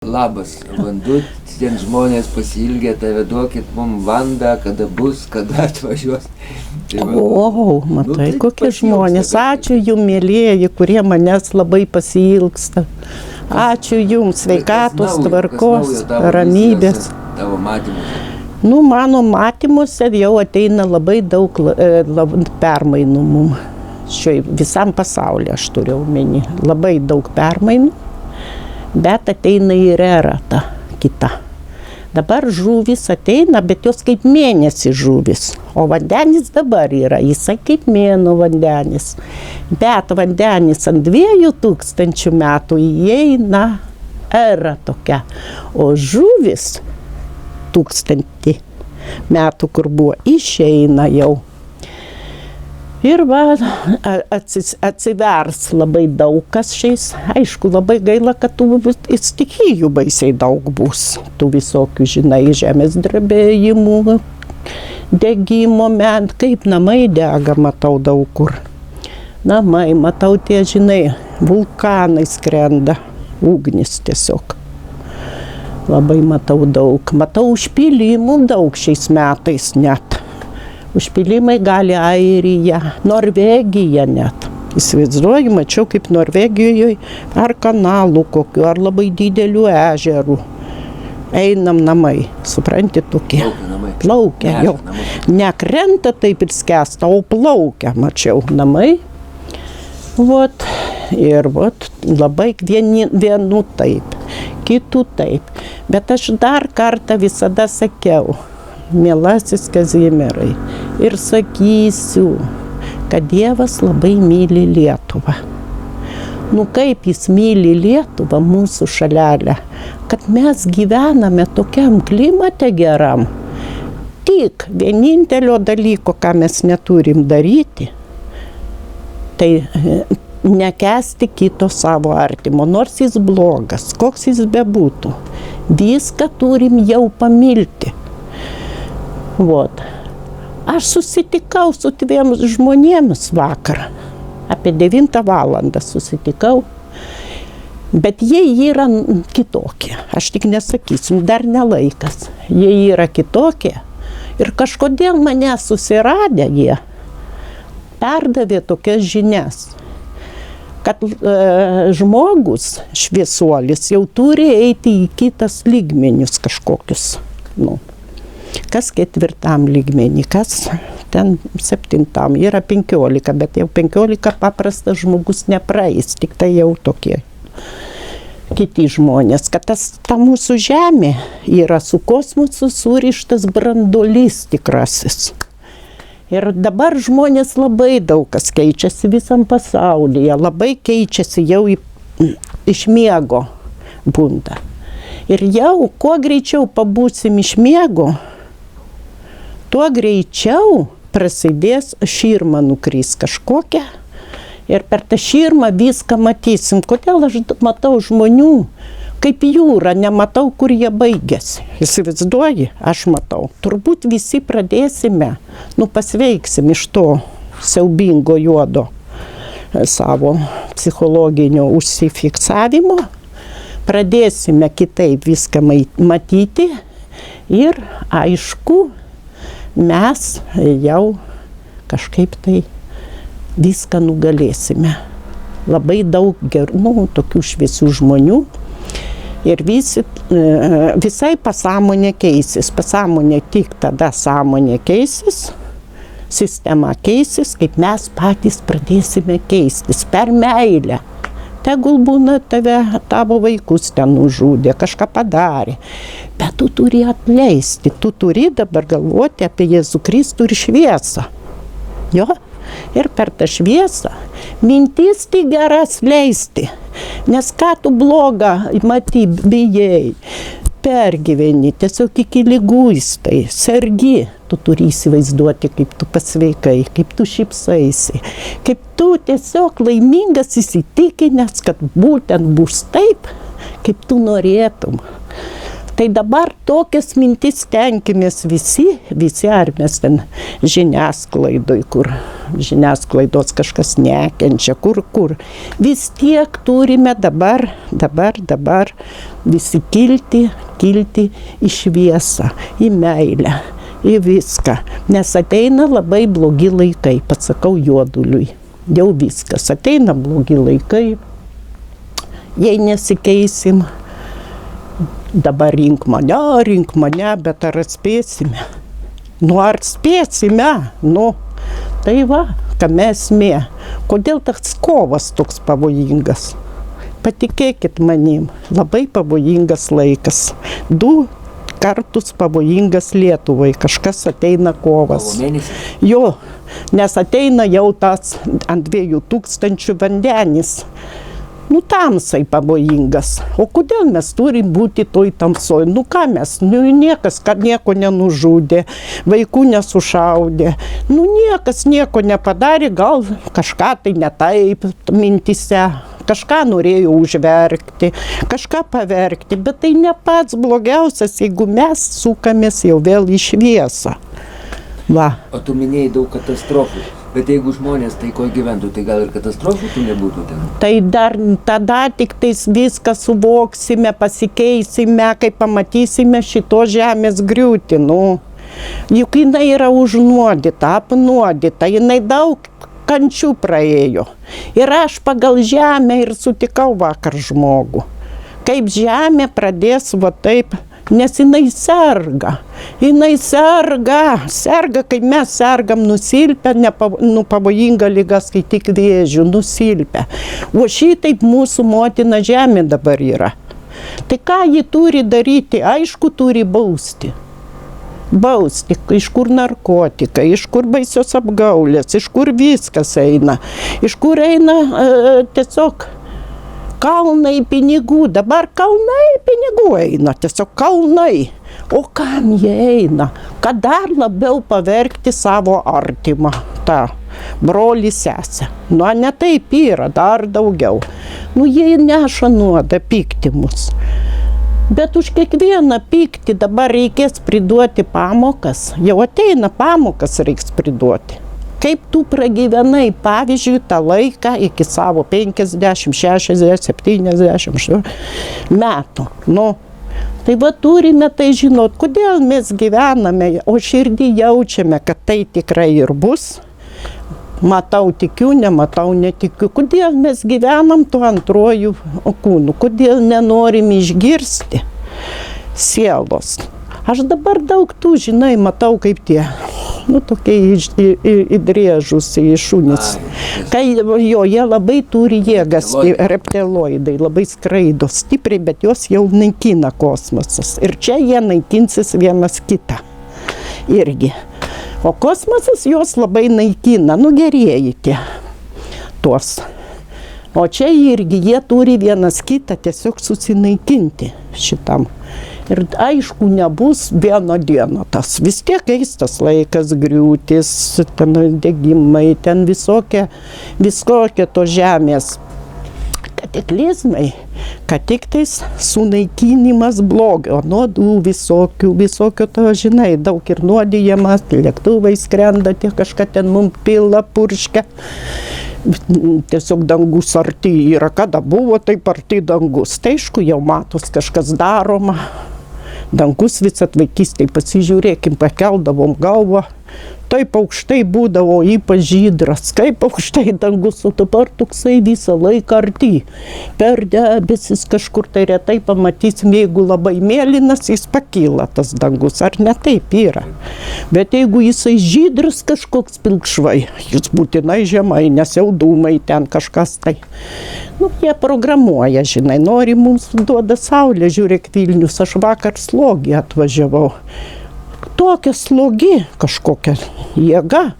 Labas, vanduo, ten žmonės pasiilgę tave, duokit mums vandą, kada bus, kada atvažiuos. Tai va, Matai, tai kokie pasiilgsta, žmonės. Ačiū jums, mėlyjeji, kurie manęs labai pasiilgsta. Ačiū jums, sveikatos, tvarkos, ramybės. Tavo matymuose. Mano matymuose jau ateina labai daug permainų mum. Visam pasaulyje aš turiu omeny. Labai daug permainų, bet ateina ir era ta kita. Dabar žuvis ateina, bet jos kaip mėnesį žuvis. O vandenis dabar yra, jisai kaip mėnuo vandenis. Bet vandenis ant 2000 metų įeina era tokia. O žuvis 1000 metų, kur buvo, išeina jau. Ir va, atsivers labai daug kas šiais. Aišku, labai gaila, kad tų stichijų baisiai daug bus. Tų visokių, žinai, žemės drebėjimų, degimo, kaip namai dega, matau daug kur. Namai, matau tie, žinai, vulkanai skrenda, ugnis tiesiog. Labai matau daug. Matau užpilimų daug šiais metais net. Užpilimai gali Airija, Norvegija net. Įsivaizduoju, mačiau kaip Norvegijoje ar kanalų kokiu, ar labai didelių ežerų. Einam namai, supranti, tokie. Plaukia jau. Nekrenta taip ir skęsta, o plaukia, mačiau, namai. Vot, ir vot, labai vienų taip, kitų taip. Bet aš dar kartą visada sakiau, mielasis Kazimierai, ir sakysiu, kad Dievas labai myli Lietuvą. Kaip jis myli Lietuvą, mūsų šalelę, kad mes gyvename tokiam klimate geram. Tik vienintelio dalyko, ką mes neturim daryti, tai nekęsti kito savo artimo, nors jis blogas, koks jis bebūtų. Viską turim jau pamilti. Vot. Aš susitikau su 2 žmonėmis vakar. Apie 9 valandą susitikau. Bet jie yra kitokie. Aš tik nesakysim, dar ne laikas. Jie yra kitokie. Ir kažkodėl mane susiradę jie perdavė tokias žinias, kad žmogus, šviesuolis, jau turi eiti į kitas lygmenius kažkokius. Kas 4 lygmenį, kas ten 7, yra 15, bet jau 15 paprastas žmogus nepraeis, tik tai jau tokie kiti žmonės, kad ta mūsų žemė yra su kosmosu surištas branduolys tikrasis. Ir dabar žmonės labai daug kas keičiasi visam pasaulyje, labai keičiasi jau iš miego bunda. Ir jau kuo greičiau pabūsim iš miego, tuo greičiau prasidės širma nukris kažkokia ir per tą širmą viską matysim. Kodėl aš matau žmonių kaip jūra, nematau, kur jie baigėsi. Įsivaizduoji, aš matau. Turbūt visi pradėsime, pasveiksim iš to siaubingo juodo savo psichologinio užsifiksavimo. Pradėsime kitaip viską matyti ir aišku, mes jau kažkaip tai viską nugalėsime. Labai daug gerų, tokių šviesių žmonių ir visai pasąmonė keisis. Pasąmonė tik tada sąmonė keisis, sistema keisis, kaip mes patys pradėsime keistis per meilę. Tegul būna tavo vaikus ten nužudė, kažką padarė. Bet tu turi atleisti, tu turi dabar galvoti apie Jėzų Kristų ir šviesą. Jo? Ir per tą šviesą mintis tik geras leisti. Nes ką tu blogą bijai, pergyveni, tiesiog iki liguistai, sergi. Tu turi įsivaizduoti, kaip tu pasveikai, kaip tu šypsaisi, kaip tu tiesiog laimingas įsitikinęs, kad būtent bus taip, kaip tu norėtum. Tai dabar tokias mintis tenkimės visi ar mes ten žiniasklaidoj, kur žiniasklaidos kažkas nekenčia, kur. Vis tiek turime dabar visi kilti į šviesą, į meilę, į viską. Nes ateina labai blogi laikai, pasakau Juoduliui. Jau viskas, ateina blogi laikai, jei nesikeisim. Dabar rink mane, bet ar atspėsime? Ar spėsime? Tai va, kame esmė. Kodėl tas kovas toks pavojingas? Patikėkit manim, labai pavojingas laikas. 2 kartus pavojingas Lietuvai, kažkas ateina kovas. Jo, nes ateina jau tas ant 2000 vandenis. Tamsai pavojingas. O kodėl mes turim būti toj tamsoj? Ką mes? Niekas nieko nenužudė, vaikų nesušaudė. Niekas nieko nepadarė, gal kažką tai ne taip mintise. Kažką norėjo užverkti, kažką paverkti, bet tai ne pats blogiausias, jeigu mes sukamės jau vėl į šviesą. Va. O tu minėjai daug katastrofų, bet jeigu žmonės taikoje gyventų, tai gal ir katastrofų tų nebūtų ten? Tai dar tada tik tais viską suvoksime, pasikeisime, kai pamatysime šito žemės griūtį. Juk jinai yra užnuodyta, apnuodyta, jinai daug kančių praėjo. Ir aš pagal žemę ir sutikau vakar žmogų. Kaip žemė pradės va taip, nes jinai serga. Jinai serga, kai mes sergam nusilpę, pavojinga liga, kai tik vėžių, nusilpę. O šitaip mūsų motina žemė dabar yra. Tai ką ji turi daryti? Aišku, turi bausti. Iš kur narkotikai, iš kur baisios apgaulės, iš kur viskas eina, iš kur eina tiesiog kalnai pinigų. Dabar kalnai pinigų eina, tiesiog kalnai. O kam jie eina? Kad dar labiau pavergti savo artimą, tą brolį sesę. Ne taip yra, dar daugiau. Jie neša nuodą pykti mus. Bet už kiekvieną pyktį dabar reikės priduoti pamokas. Jau ateina pamokas, reiks priduoti. Kaip tu pragyvenai, pavyzdžiui, tą laiką iki savo 50, 60, 70 metų. Tai va turime tai žinot, kodėl mes gyvename, o širdį jaučiame, kad tai tikrai ir bus. Matau, tikiu, nematau, netikiu. Kodėl mes gyvenam tuo antruoju kūnu? Kodėl nenorim išgirsti sielos? Aš dabar daug tų, žinai, matau kaip tie, tokie įdrėžusiai šunys. Kai jie labai turi jėgas, reptiloidai, labai skraido stipriai, bet jos jau naikina kosmosas. Ir čia jie naikinsis vienas kitą irgi. O kosmosas jos labai naikina, gerieji tie tuos. O čia irgi jie turi vienas kitą tiesiog susinaikinti šitam. Ir aišku, nebus vieno dieno tas. Vis tiek keistas laikas, griūtis, ten degimai, ten visokie to žemės kataklizmai, kad tik tais sunaikinimas blogio, nuodų visokio to, žinai, daug ir nuodijamas, lėktuvai skrenda, tie kažką ten mum pila, purškia. Tiesiog dangus arti yra, kada buvo, taip arti dangus. Tai aišku, jau matos kažkas daroma. Dangus visat vaikystėj pasižiūrėkim, pakeldavom galvą. Taip aukštai būdavo, ypač žydras, kaip aukštai dangus, o dabar toksai visą laiką arti. Per debesis kažkur tai retai pamatysim, jeigu labai mėlynas, jis pakyla tas dangus, ar ne taip yra. Bet jeigu jisai žydras kažkoks pilkšvai, jis būtinai žemai, nes jau dūmai ten kažkas tai. Jie programuoja, žinai, nori mums duoda saulė, žiūrėk Vilnius, aš vakar Slogį atvažiavau. Tokia slogi kažkokia jėga,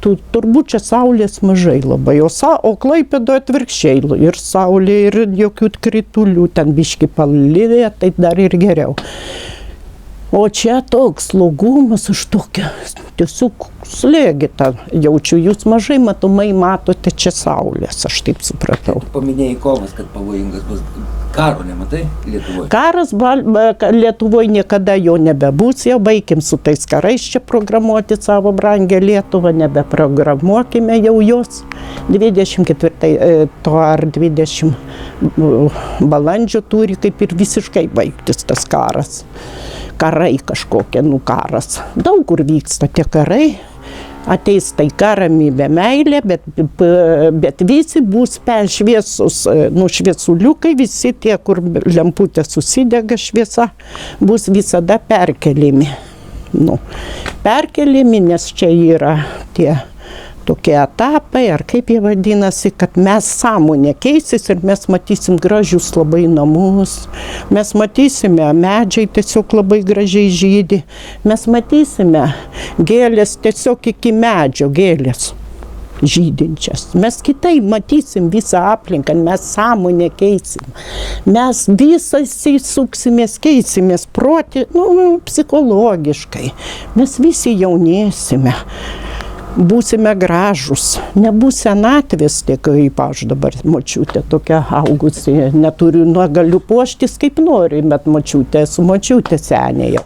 turbūt čia saulės mažai labai, o Klaipėdoje atvirkščiai ir saulė, ir jokių kritulių, ten biški palivė, tai dar ir geriau. O čia toks slogumas, aš tokia tiesiog slėgį tą jaučiu. Jūs mažai matomai matote čia saulės, aš taip supratau. Paminėjai kovas, kad pavojingas bus. Karo nematai Lietuvoje? Karas Lietuvoje niekada jo nebebus, jau baikim su tais karais čia programuoti savo brangę Lietuvą, nebeprogramuokime jau jos. 24 ar 20 balandžio turi kaip ir visiškai baigtis tas karas. Karai kažkokie, karas. Daug kur vyksta tie karai. Ateis taika, ramybė, meilė, bet visi bus šviesus, šviesuliukai, visi tie, kur lemputė susidega šviesa, bus visada perkeliami. Perkeliami, nes čia yra tie tokie etapai, ar kaip jie vadinasi, kad mes sąmonė keisis ir mes matysim gražius labai namus, mes matysime medžiai tiesiog labai gražiai žydi, mes matysime gėlės tiesiog iki medžio gėlės žydinčias. Mes kitaip matysim visą aplinką, mes sąmonę keisim. Mes visai suksimės, keisimės proti, psichologiškai. Mes visi jaunėsime. Būsime gražus, nebus senatvės, tiek kaip aš dabar močiutė tokia augusi, neturiu, galiu puoštis kaip noriu, bet močiutė, esu močiutė senėjo.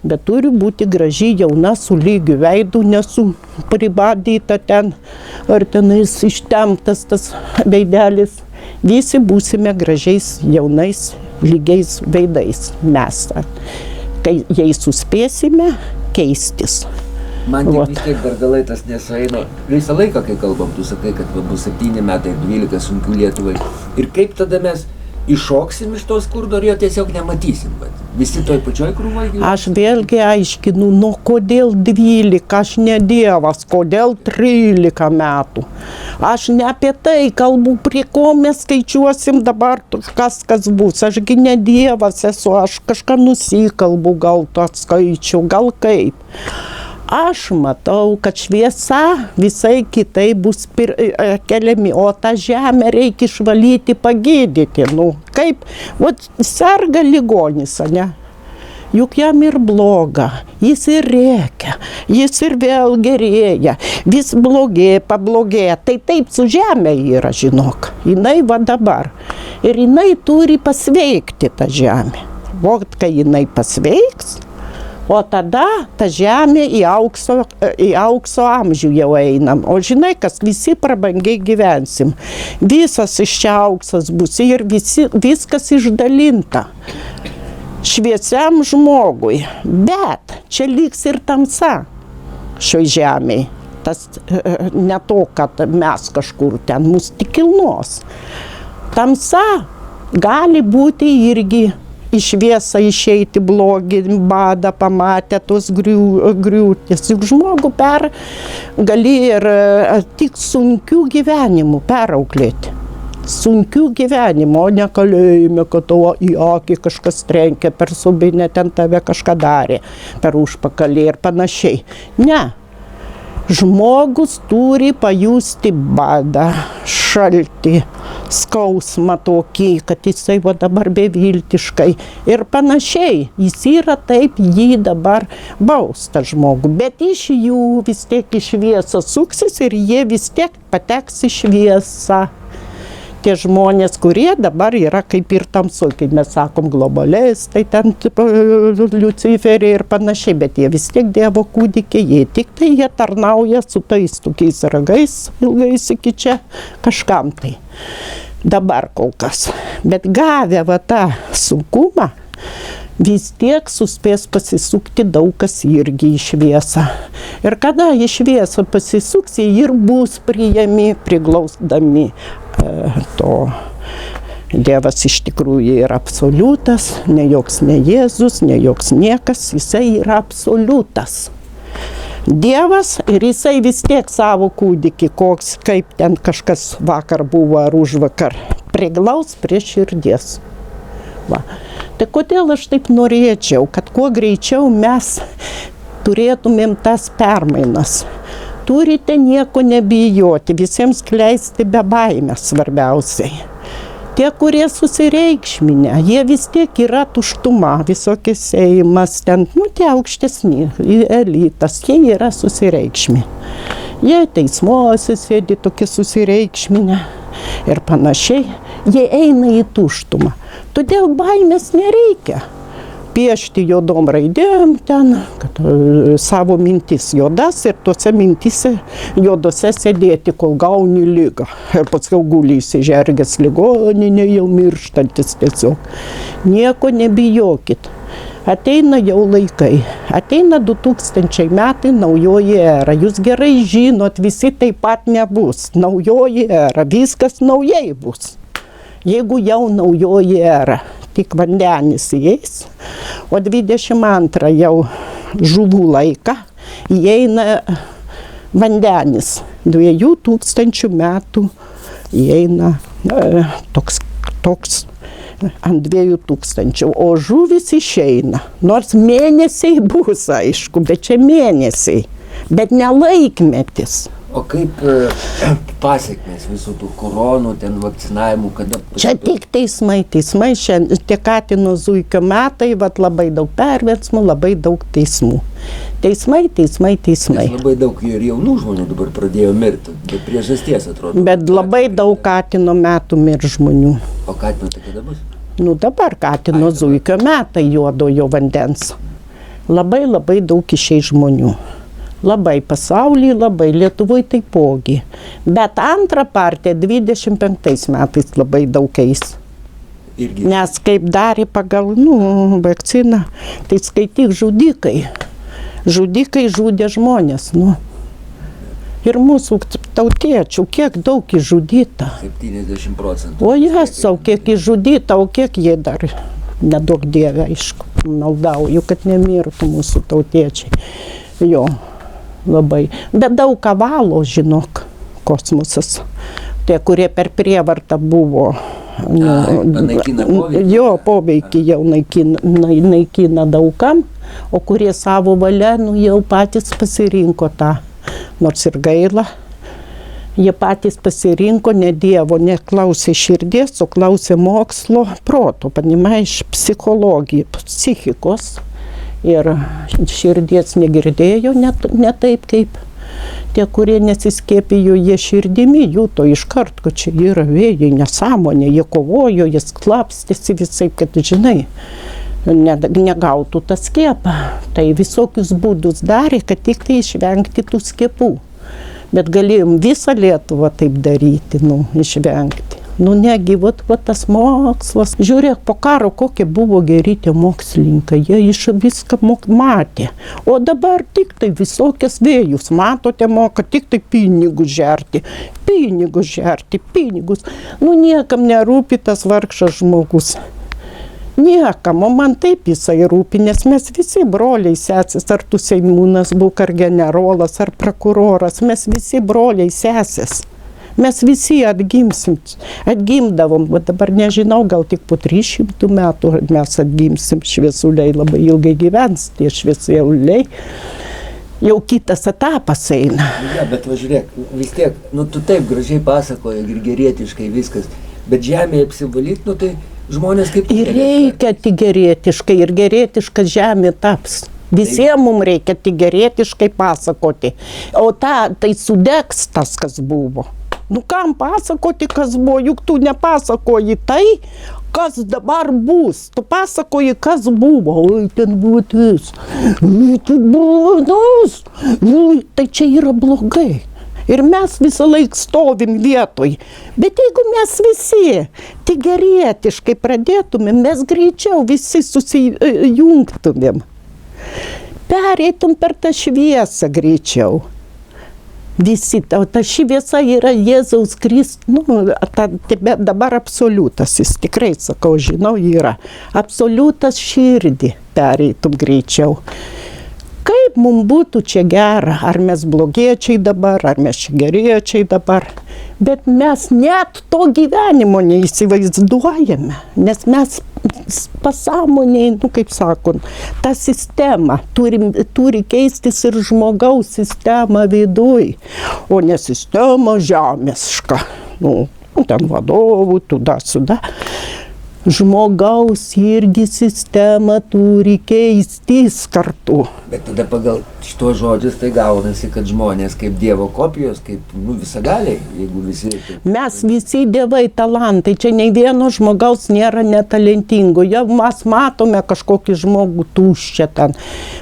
Bet turiu būti graži, jauna, su lygiu veidu, nesu pribadyta ten, ar tenais ištemptas tas veidelis. Visi būsime gražiais, jaunais, lygiais veidais mes. Kai jei suspėsime keistis. Man tik vis tiek dar galai tas nesueina. Visą laiką, kai kalbam, tu sakai, kad bus 7 metai ir 12 sunkių Lietuvai. Ir kaip tada mes iššoksim iš to skurdo ir jo tiesiog nematysim? Visi toj pačioj krūvoj gyvena? Aš vėlgi aiškinu, kodėl 12, aš ne Dievas, kodėl 13 metų. Aš ne apie tai kalbu, prie ko mes skaičiuosim dabar, kas bus. Ašgi ne Dievas esu, aš kažką nusikalbu, gal tą skaičių, gal kaip. Aš matau, kad šviesa visai kitai bus keliami, o tą žemę reikia išvalyti, pagydyti. Kaip, serga ligonis, ne? Juk jam ir bloga, jis ir rėkia, jis ir vėl gerėja, vis blogėja, pablogėja. Tai taip su žemė yra, žinok, jinai va dabar. Ir jinai turi pasveikti tą žemę. Kai jinai pasveiks, o tada ta žemė į aukso amžių jau einam. O žinai, kas visi prabangiai gyvensim. Visas iš čia auksas bus ir viskas išdalinta šviesiam žmogui. Bet čia liks ir tamsa šioj žemėj. Tas ne to, kad mes kažkur ten mus tik kilnos. Tamsa gali būti irgi į šviesą išeiti blogį, badą pamatę tos griūtis. Juk žmogų gali ir tik sunkių gyvenimų perauklėti. Sunkių gyvenimų, o ne kalėjime, kad tavo į akį kažkas trenkia, per subinę ten tave kažką darė, per užpakalį ir panašiai. Ne. Žmogus turi pajusti badą, šaltį, skausmą tokį, kad jisai va dabar beviltiškai ir panašiai. Jis yra taip, jį dabar baus tą žmogų, bet iš jų vis tiek į šviesą suksis ir jie vis tiek pateks į šviesą. Tie žmonės, kurie dabar yra kaip ir tamsoj, kaip mes sakom, globalistai, ten Luciferiai ir panašiai, bet jie vis tiek Dievo kūdikiai, jie tarnauja su tais tokiais ragais ilgais iki čia kažkam tai. Dabar kol kas. Bet gavę va tą sunkumą, vis tiek suspės pasisukti daug kas irgi į šviesą. Ir kada į šviesą pasisuks, jie ir bus priėmi, priglausdami to. Dievas iš tikrųjų yra absoliutas, ne joks ne Jėzus, ne joks niekas, jisai yra absoliutas. Dievas ir jisai vis tiek savo kūdikį, koks, kaip ten kažkas vakar buvo ar užvakar, priglaus prie širdies. Va. Tai kodėl aš taip norėčiau, kad kuo greičiau mes turėtumėm tas permainas. Turite nieko nebijoti, visiems kleisti be baimės svarbiausiai. Tie, kurie susireikšminę, jie vis tiek yra tuštuma, visokie Seimas, ten, tie aukštesni, elitas, jie yra susireikšmi. Jie teismuose sėdi tokie susireikšminę ir panašiai, jie eina į tuštumą. Todėl baimės nereikia. Piešti juodom raidėm ten, kad savo mintis juodas ir tuose mintise juodose sėdėti, kol gauni ligą. Ir paskui guli įsižergęs ligoninė, jau mirštantis tiesiog. Nieko nebijokit. Ateina jau laikai. Ateina 2000 metai, naujoji era. Jūs gerai žinot, visi taip pat nebus. Naujoji era, viskas naujai bus. Jeigu jau naujoji era, tik vandenis įeis, o 22 jau žuvų laiką įeina vandenis. 2000 metų įeina toks ant 2000, o žuvis išeina. Nors mėnesiai bus, aišku, bet čia mėnesiai, bet ne laikmetis. O kaip pasiekmes visų tų koronų, ten vakcinavimų, kada... Čia tik teismai, tie Katino Zuikio metai, labai daug perversmų, labai daug teismų. Teismai. Nes labai daug ir jaunų žmonių dabar pradėjo mirti, be priežasties atrodo. Bet labai daug Katino metų mir žmonių. O Katino tai kada bus? Dabar Katino Zuikio metai juodojo vandens. Labai daug išeis žmonių. Labai pasaulyje, labai Lietuvoje taipogi. Bet antrą partiją 25 metais labai daug eis. Irgi. Nes kaip darė pagal vakciną, tai skaityk žudikai. Žudikai žudė žmonės. Ir mūsų tautiečių, kiek daug išžudyta. 70%. O Jėzau, kiek išžudyta, o kiek jie dar, nedaug Dieve, aišku, maldauju, kad nemirtų mūsų tautiečiai. Jo. Labai. Bet daug ką valo, žinok, kosmosas. Tie, kurie per prievartą buvo. Naikina poveikį. Jo, poveikį jau naikina daugam, o kurie savo valia, jau patys pasirinko tą. Nors ir gaila. Jie patys pasirinko, ne Dievo, neklausė širdies, o klausė mokslo, proto, iš psichologijos, psichikos. Ir širdies negirdėjo, ne taip kaip tie, kurie nesiskiepijo, jie širdimi juto iškart, kad čia yra vėjai, nesąmonė, jie kovojo, jie klapstėsi visai, kad žinai, negautų tą skiepą. Tai visokius būdus darė, kad tik tai išvengti tų skiepų. Bet galėjom visą Lietuvą taip daryti, išvengti. Negi, tas mokslas. Žiūrėk, po karo kokie buvo geri tie mokslininkai, jie iš viską matė. O dabar tik tai visokias vėjus, matote, moka tik tai pinigus žerti. Pinigus. Niekam nerūpi tas vargšas žmogus. Niekam, o man taip jisai rūpi, nes mes visi broliai sesės, ar tu Seimūnas būk, ar generolas, ar prokuroras, mes visi broliai sesės. Mes visi atgimdavom, bet dabar nežinau, gal tik po 300 metų mes atgimsim, šviesuliai labai ilgai gyvens, tie šviesuliai. Jau kitas etapas eina. Ja, bet žiūrėk, vis tiek, tu taip gražiai pasakoji ir gerietiškai viskas, bet žemėje apsivalyti, tai žmonės kaip... Ir reikia tik gerietiškai, ir gerietiška žemė taps. Visiems mums reikia tik gerietiškai pasakoti. O tai sudegs tas, kas buvo. Kam pasakoti, kas buvo, juk tu nepasakoji tai, kas dabar bus. Tu pasakoji, kas buvo. Oi, ten buvo tas. Tai buvo tas. Tai čia yra blogai. Ir mes visą laiką stovim vietoj. Bet jeigu mes visi tik gerietiškai pradėtumėm, mes greičiau visi susijungtumėm. Pereitum per tą šviesą greičiau. Visi, ta šviesa yra Jėzaus Kristus, dabar absoliutas, jis tikrai, sakau, žinau, yra. Absoliutas širdį pereitum greičiau. Kaip mums būtų čia gera, ar mes blogiečiai dabar, ar mes čia geriečiai dabar. Bet mes net to gyvenimo neįsivaizduojame, nes mes pasąmoniai, kaip sakant, ta sistema turi keistis ir žmogaus sistema viduj, o ne sistema žemiška. ten vadovų, tuda, suda. Žmogaus irgi sistema turi keistis kartu. Bet tada pagal šituos žodžius tai gaunasi, kad žmonės kaip Dievo kopijos, kaip visagaliai, jeigu visi... Mes visi dievai talentai, čia nei vieno žmogaus nėra netalentingo. Jau mes matome kažkokį žmogų tuščią ten.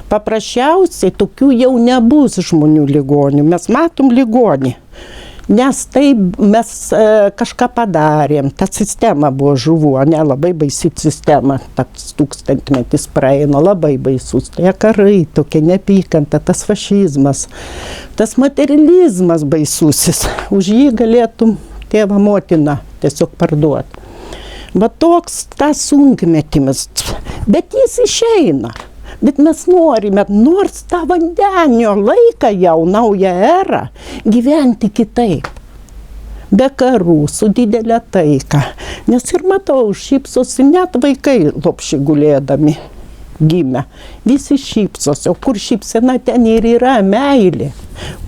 Paprasčiausiai tokių jau nebus žmonių ligonių. Mes matom ligonį. Nes tai mes kažką padarėm, ta sistema buvo žuvų, ne labai baisi sistema, tas 1000-metis praeina, labai baisus, tie karai, tokia neapykanta, tas fašizmas, tas materializmas baisusis, už jį galėtum tėvą motiną tiesiog parduoti. Va toks tas sunkmetimis, bet jis išeina. Bet mes norime, nors tą vandenio laiką jau, naują erą, gyventi kitaip. Be karų, su didelė taika. Nes ir matau, šypsosi net vaikai lopši gulėdami gimę. Visi šypsosi, o kur šypsena ten ir yra meilė.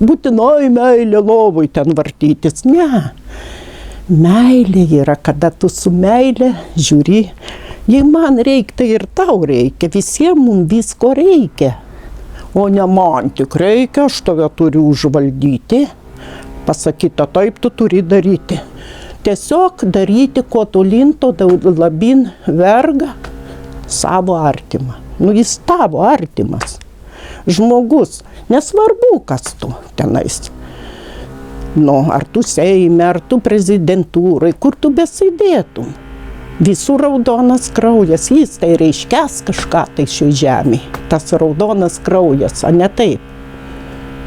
Būtinoji meilė lovui ten vartytis. Ne. Meilė yra, kada tu su meilė žiūri. Jei man reikia, tai ir tau reikia, visiems mums visko reikia. O ne man tik reikia, aš tave turiu užvaldyti. Pasakyta, taip tu turi daryti. Tiesiog daryti, kuo tolyn, to labin verga savo artimą. Jis tavo artimas. Žmogus, nesvarbu, kas tu tenais. Ar tu Seime, ar tu prezidentūrai, kur tu besėdėtum. Visų raudonas kraujas, jis tai reiškės kažką tai šioj žemėj. Tas raudonas kraujas, o ne taip.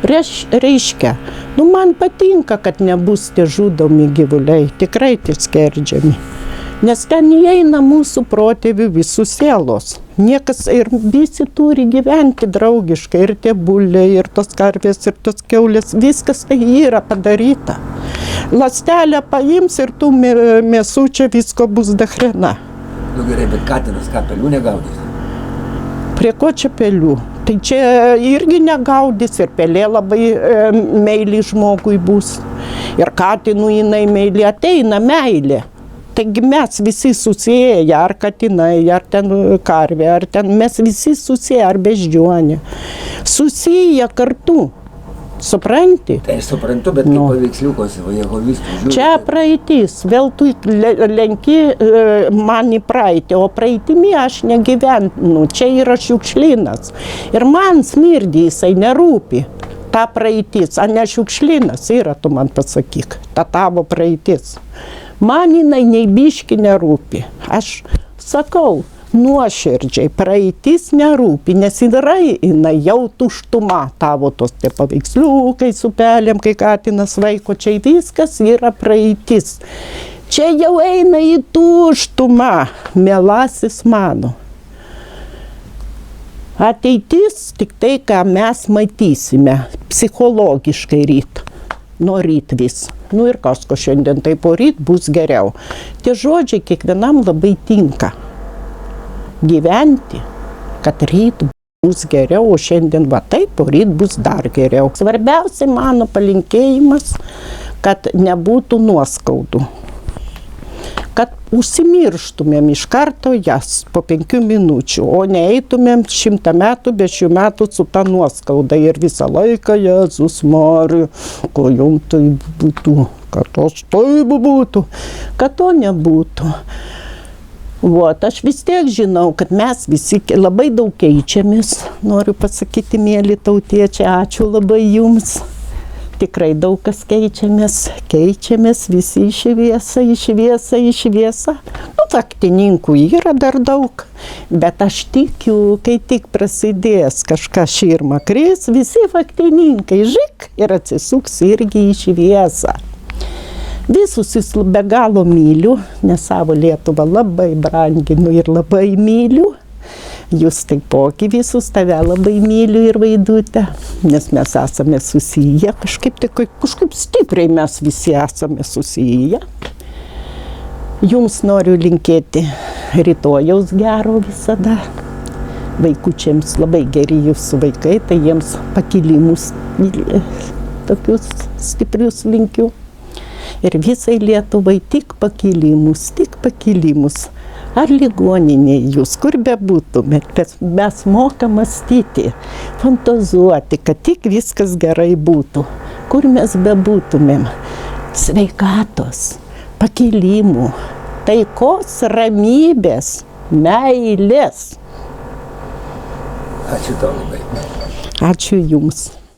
Reiškia, man patinka, kad nebus tie žudomi gyvuliai, tikrai tie skerdžiami. Nes ten įeina mūsų protėvių visų sielos. Niekas ir visi turi gyventi draugiškai, ir tie buliai, ir tos karvės, ir tos kiaulės, viskas tai yra padaryta. Lastelę paims ir tų mėsų čia visko bus dahrena. Gerai, bet katinas ką, pelių negaudys? Prie ko čia pelių? Tai čia irgi negaudys ir pelė labai meili žmogui bus. Ir katinų jinai meili, ateina meilė. Taigi mes visi susiję, ar katinai, ar ten karvė, ar ten mes visi susiję, ar beždžionė. Susiję kartu. Supranti? Tai suprantu, bet kaip paveiksliukose, jehovistų žiūri. Čia praeitis, vėl tu lenki man į praeitį, o praeitimi aš negyvenu, čia yra šiukšlynas. Ir man smirdį jisai nerūpi, ta praeitis, o ne šiukšlynas yra, tu man pasakyk, ta tavo praeitis. Man jinai nei biški nerūpi, aš sakau, nuoširdžiai, praeitis nerūpi, nes yra jinai jau tuštuma, tavo tos tie paveiksliukai su pelėm, kai katinas vaiko, čia viskas yra praeitis. Čia jau eina į tuštumą, mielasis mano. Ateitis tik tai, ką mes matysime, psichologiškai ryt. Nuo ryt vis. Ir kas, ko šiandien tai po ryt bus geriau. Tie žodžiai kiekvienam labai tinka. Gyventi, kad ryt bus geriau, o šiandien va taip, o ryt bus dar geriau. Svarbiausia mano palinkėjimas, kad nebūtų nuoskaudų. Kad užsimirštumėm iš karto jas po 5 minučių, o neeitumėm 100 metų, be 100 metų su ta nuoskauda ir visą laiką, Jėzus Marija, ko jum tai būtų, kad tos taip būtų, kad to nebūtų. Aš vis tiek žinau, kad mes visi labai daug keičiamės, noriu pasakyti, mėly tautiečiai, ačiū labai jums. Tikrai daug kas keičiamės visi iš šviesą. Faktininkų yra dar daug, bet aš tikiu, kai tik prasidės kažkas širma kris, visi faktininkai žik ir atsisuks irgi į šviesą. Visus jūs be galo myliu, nes savo Lietuvą labai branginu ir labai myliu. Jūs taipogi visus, tave labai myliu ir Vaidutę, nes mes esame susiję, kažkaip stipriai mes visi esame susiję. Jums noriu linkėti rytojaus gero visada. Vaikučiams labai geri jūsų vaikai, tai jiems pakilimus tokius stiprius linkiu. ir visai Lietuvai tik pakilimus, tik pakilimus. Ar ligoninėje jūs, kur bebūtumėt, mes mokam mąstyti, fantazuoti, kad tik viskas gerai būtų. Kur mes bebūtumėm, sveikatos, pakilimų, taikos, ramybės, meilės. Ačiū tau labai. Ačiū jums.